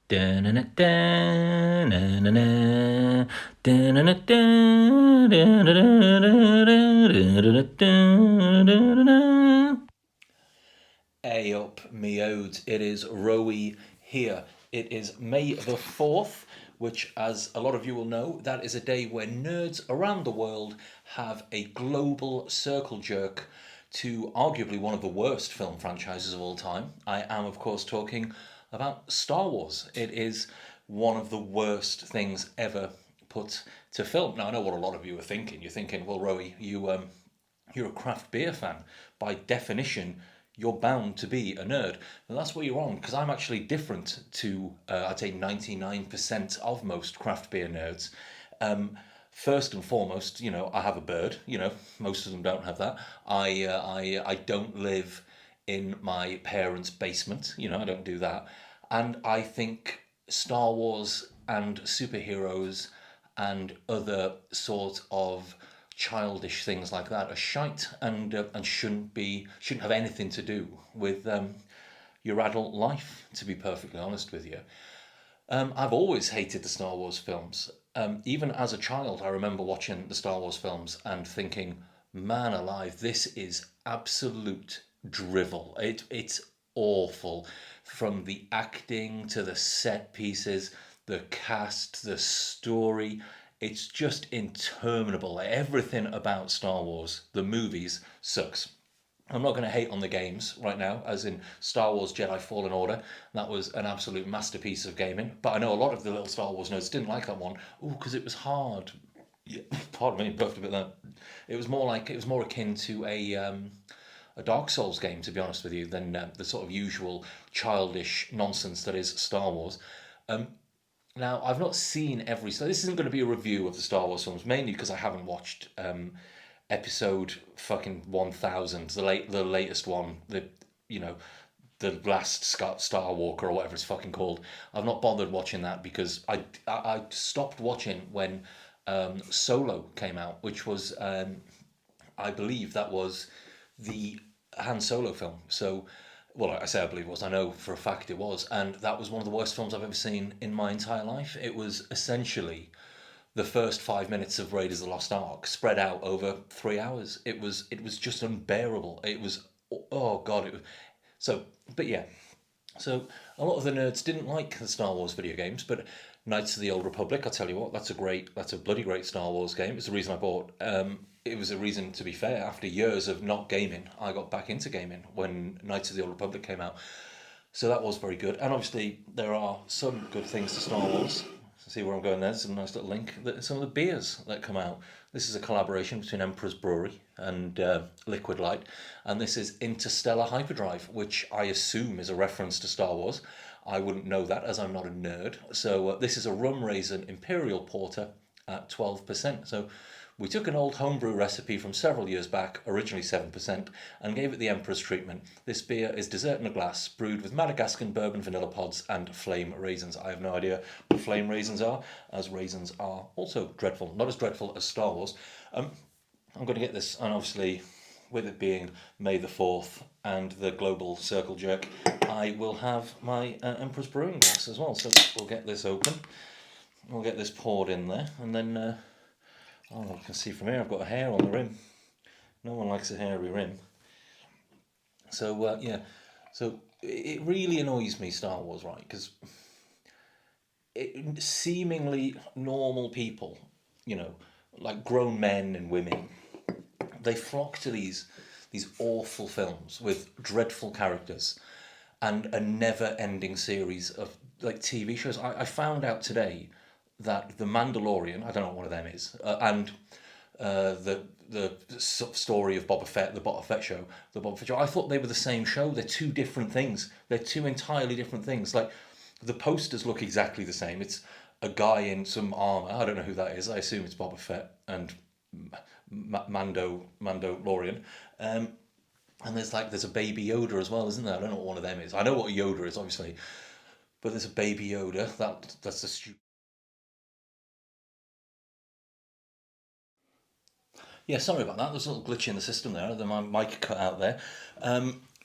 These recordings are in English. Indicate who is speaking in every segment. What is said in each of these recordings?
Speaker 1: Hey up, me odes. It is Rowie here. It is May the 4th, which, as a lot of you will know, that is a day where nerds around the world have a global circle jerk to arguably one of the worst film franchises of all time. I am, of course, talking about Star Wars. It is one of the worst things ever put to film. Now, I know what a lot of you are thinking. You're thinking, well, Rowie, you're a craft beer fan. By definition, you're bound to be a nerd. And that's where you're wrong, because I'm actually different to, I'd say, 99% of most craft beer nerds. First and foremost, I have a bird. Most of them don't have that. I don't live in my parents' basement. I don't do that. And I think Star Wars and superheroes and other sort of childish things like that are shite and shouldn't have anything to do with your adult life. To be perfectly honest with you, I've always hated the Star Wars films. Even as a child, I remember watching the Star Wars films and thinking, "Man alive, this is absolute drivel. It's awful, from the acting to the set pieces, the cast, the story. It's just interminable. Everything about Star Wars, the movies, sucks." I'm not going to hate on the games right now, as in Star Wars Jedi Fallen Order. That was an absolute masterpiece of gaming. But I know a lot of the little Star Wars nerds didn't like that one. Oh, because it was hard. Yeah, pardon me, buffed a bit there. It was more akin to a Dark Souls game, to be honest with you, than the sort of usual childish nonsense that is Star Wars. Now, I've not seen every, so this isn't going to be a review of the Star Wars films, mainly because I haven't watched episode fucking 1000, the latest one, you know, the last Star Walker or whatever it's fucking called. I've not bothered watching that because I stopped watching when Solo came out, which was I believe that was the Han Solo film. So, well, I say I believe it was. I know for a fact it was, and that was one of the worst films I've ever seen in my entire life. It was essentially the first 5 minutes of Raiders of the Lost Ark spread out over 3 hours. It was just unbearable. It was, oh god. So, but yeah. So a lot of the nerds didn't like the Star Wars video games, but Knights of the Old Republic, I tell you what, that's a bloody great Star Wars game. It's the reason I bought. It was a reason, to be fair, after years of not gaming, I got back into gaming when Knights of the Old Republic came out. So that was very good. And obviously, there are some good things to Star Wars. See where I'm going there? There's a nice little link. Some of the beers that come out. This is a collaboration between Emperor's Brewery and Liquid Light. And this is Interstellar Hyperdrive, which I assume is a reference to Star Wars. I wouldn't know that, as I'm not a nerd. So this is a rum raisin Imperial Porter at 12%. So we took an old homebrew recipe from several years back, originally 7%, and gave it the Emperor's treatment. This beer is dessert in a glass, brewed with Madagascan bourbon vanilla pods and flame raisins. I have no idea what flame raisins are, as raisins are also dreadful. Not as dreadful as Star Wars. I'm going to get this, and obviously, with it being May the 4th and the global circle jerk, I will have my Emperor's Brewing glass as well. So we'll get this open. We'll get this poured in there, and then... oh, you can see from here I've got a hair on the rim. No one likes a hairy rim. So, yeah. So, it really annoys me, Star Wars, right? Because seemingly normal people, like grown men and women, they flock to these awful films with dreadful characters and a never-ending series of like TV shows. I found out today that The Mandalorian, I don't know what one of them is, and the story of Boba Fett, the Boba Fett show. I thought they were the same show. They're two different things. They're two entirely different things. Like the posters look exactly the same. It's a guy in some armor. I don't know who that is. I assume it's Boba Fett and Mandalorian. And there's a baby Yoda as well, isn't there? I don't know what one of them is. I know what a Yoda is, obviously, but there's a baby Yoda. That's a stupid. Yeah, sorry about that. There's a little glitch in the system there. My mic cut out there.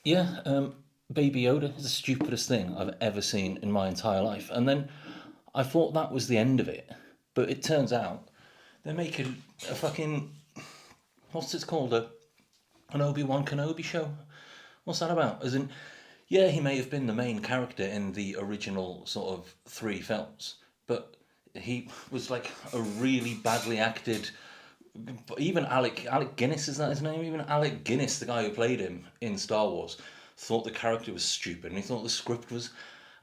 Speaker 1: Yeah, Baby Yoda is the stupidest thing I've ever seen in my entire life. And then I thought that was the end of it. But it turns out they're making a fucking, what's it called? An Obi-Wan Kenobi show? What's that about? As in, yeah, he may have been the main character in the original sort of 3 films, but he was like a really badly acted. Even Alec Guinness, is that his name? Even Alec Guinness, the guy who played him in Star Wars, thought the character was stupid, and he thought the script was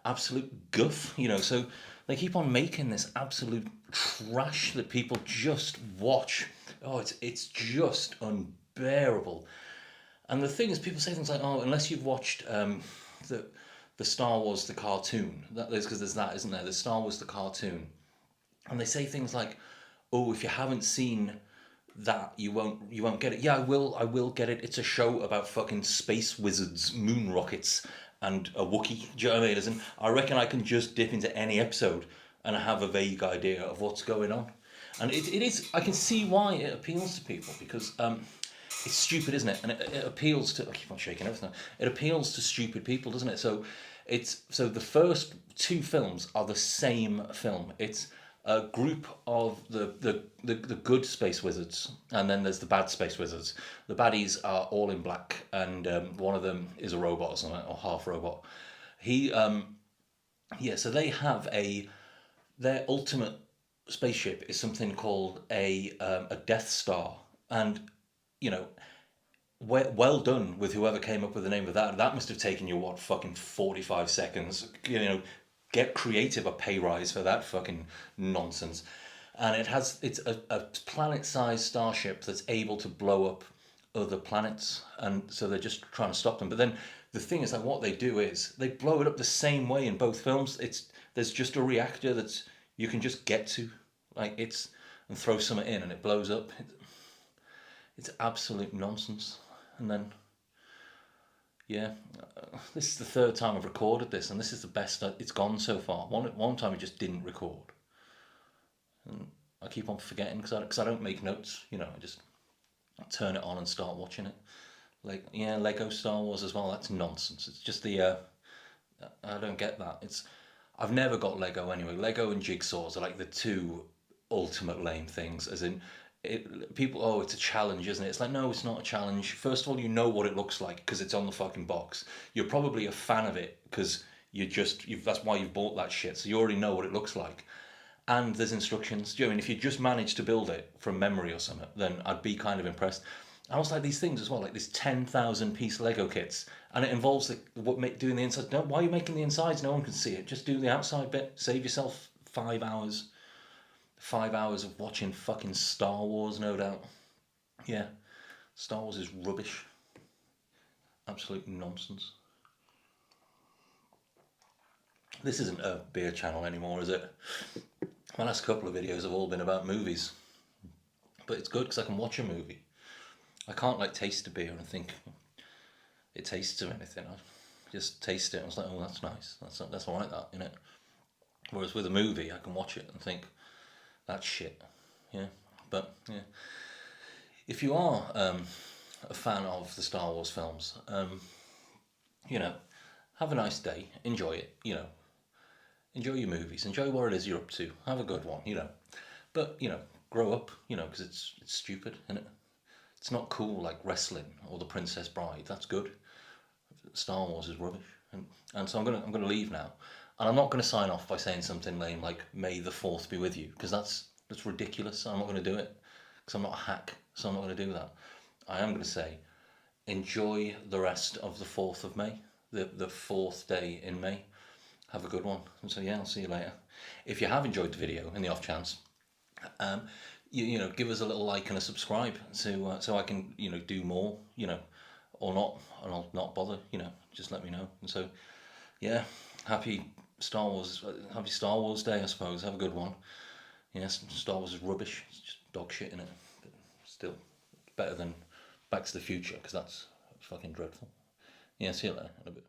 Speaker 1: absolute guff. So they keep on making this absolute trash that people just watch. Oh, it's just unbearable. And the thing is, people say things like, "Oh, unless you've watched the Star Wars the cartoon," that is because there's that, isn't there? The Star Wars the cartoon, and they say things like, "Oh, if you haven't seen that, you won't get it." Yeah, I will get it. It's a show about fucking space wizards, moon rockets, and a Wookiee. Do you know what I mean? As in, I reckon I can just dip into any episode and I have a vague idea of what's going on. And it is. I can see why it appeals to people because it's stupid, isn't it? And it appeals to. I keep on shaking everything. It appeals to stupid people, doesn't it? So the first 2 films are the same film. It's a group of the good space wizards, and then there's the bad space wizards. The baddies are all in black, and one of them is a robot or something, or half robot. He yeah. So they have their ultimate spaceship is something called a Death Star, and you know, well done with whoever came up with the name of that. That must have taken you what, fucking 45 seconds. Get creative, a pay rise for that fucking nonsense. And it's a planet-sized starship that's able to blow up other planets, and so they're just trying to stop them. But then the thing is that what they do is they blow it up the same way in both films. There's just a reactor that you can just get to, and throw something in and it blows up. It's absolute nonsense. And then, yeah, this is the 3rd time I've recorded this, and this is the best it's gone so far. One time I just didn't record, and I keep on forgetting because I don't make notes. I just turn it on and start watching it. Lego Star Wars as well. That's nonsense. It's just I don't get that. I've never got Lego anyway. Lego and jigsaws are like the 2 ultimate lame things. As in, people, oh, it's a challenge, isn't it? It's like, no, it's not a challenge. First of all, you know what it looks like because it's on the fucking box. You're probably a fan of it because that's why you've bought that shit. So you already know what it looks like. And there's instructions. Do you know what I mean? If you just managed to build it from memory or something, then I'd be kind of impressed. I was like these things as well, like these 10,000 piece Lego kits, and it involves doing the inside. No, why are you making the insides? No one can see it. Just do the outside bit. Save yourself 5 hours. 5 hours of watching fucking Star Wars, no doubt. Yeah, Star Wars is rubbish. Absolute nonsense. This isn't a beer channel anymore, is it? My last couple of videos have all been about movies. But it's good because I can watch a movie. I can't taste a beer and think it tastes of anything. I just taste it and I was like, oh, that's nice. That's all right, that, innit? Whereas with a movie, I can watch it and think, that's shit. Yeah. But, yeah. If you are a fan of the Star Wars films, have a nice day. Enjoy it, Enjoy your movies. Enjoy what it is you're up to. Have a good one, But, grow up, because it's stupid, isn't it? It's not cool like wrestling or The Princess Bride. That's good. Star Wars is rubbish. And so I'm gonna leave now. And I'm not going to sign off by saying something lame like "May the Fourth be with you," because that's ridiculous. I'm not going to do it because I'm not a hack. So I'm not going to do that. I am going to say, enjoy the rest of the 4th of May, the 4th day in May. Have a good one. And so yeah, I'll see you later. If you have enjoyed the video, in the off chance, give us a little like and a subscribe so I can do more, or not, and I'll not bother. Just let me know. And so yeah, happy Star Wars Day, I suppose. Have a good one. Yes, Star Wars is rubbish. It's just dog shit in it. But still, better than Back to the Future because that's fucking dreadful. Yeah, see you later in a bit.